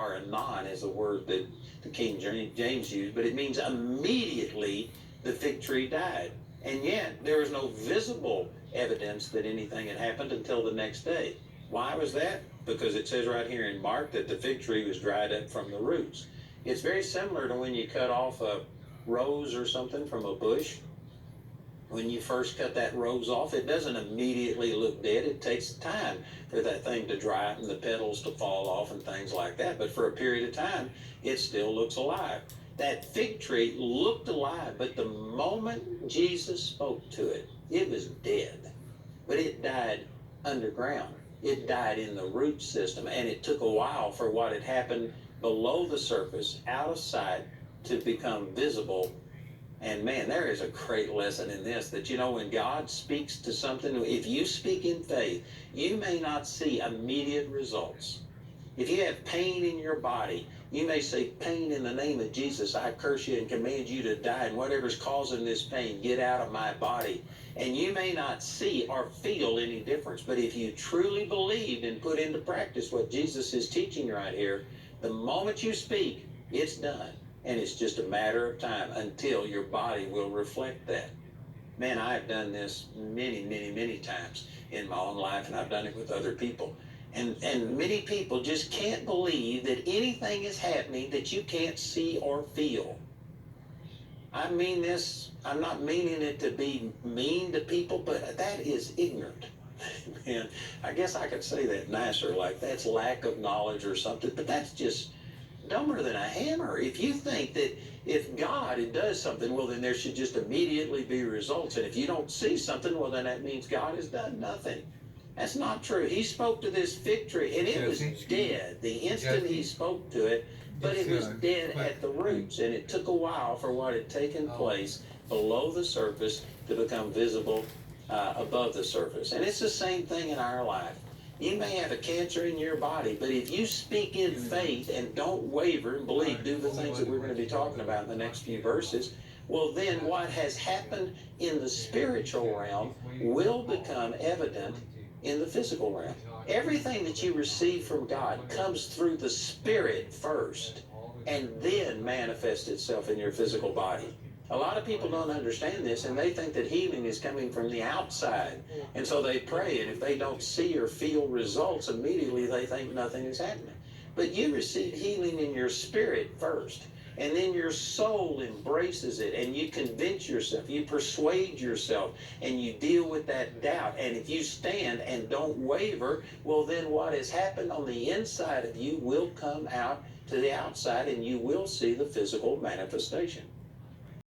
or anon is the word that the King James used, but it means immediately the fig tree died. And yet there was no visible evidence that anything had happened until the next day. Why was that? Because it says right here in Mark that the fig tree was dried up from the roots. It's very similar to when you cut off a rose or something from a bush. When you first cut that rose off, it doesn't immediately look dead. It takes time for that thing to dry and the petals to fall off and things like that. But for a period of time, it still looks alive. That fig tree looked alive, but the moment Jesus spoke to it, it was dead. But it died underground. It died in the root system, and it took a while for what had happened below the surface, out of sight, to become visible. And man, there is a great lesson in this, that when God speaks to something, if you speak in faith, you may not see immediate results. If you have pain in your body, you may say, pain, in the name of Jesus, I curse you and command you to die, and whatever's causing this pain, get out of my body. And you may not see or feel any difference, but if you truly believed and put into practice what Jesus is teaching right here, the moment you speak, it's done. And it's just a matter of time until your body will reflect that. Man, I've done this many, many, many times in my own life, and I've done it with other people. And many people just can't believe that anything is happening that you can't see or feel. I mean this, I'm not meaning it to be mean to people, but that is ignorant. Man, I guess I could say that nicer, like that's lack of knowledge or something, but that's just dumber than a hammer. If you think that if God does something, well, then there should just immediately be results. And if you don't see something, well, then that means God has done nothing. That's not true. He spoke to this fig tree, and it was dead the instant he spoke to it, but it was dead at the roots. And it took a while for what had taken place below the surface to become visible above the surface. And it's the same thing in our life. You may have a cancer in your body, but if you speak in faith and don't waver and believe, do the things that we're going to be talking about in the next few verses, well, then what has happened in the spiritual realm will become evident in the physical realm. Everything that you receive from God comes through the Spirit first and then manifests itself in your physical body. A lot of people don't understand this, and they think that healing is coming from the outside. And so they pray, and if they don't see or feel results, immediately they think nothing is happening. But you receive healing in your spirit first, and then your soul embraces it, and you convince yourself, you persuade yourself, and you deal with that doubt. And if you stand and don't waver, well, then what has happened on the inside of you will come out to the outside, and you will see the physical manifestation.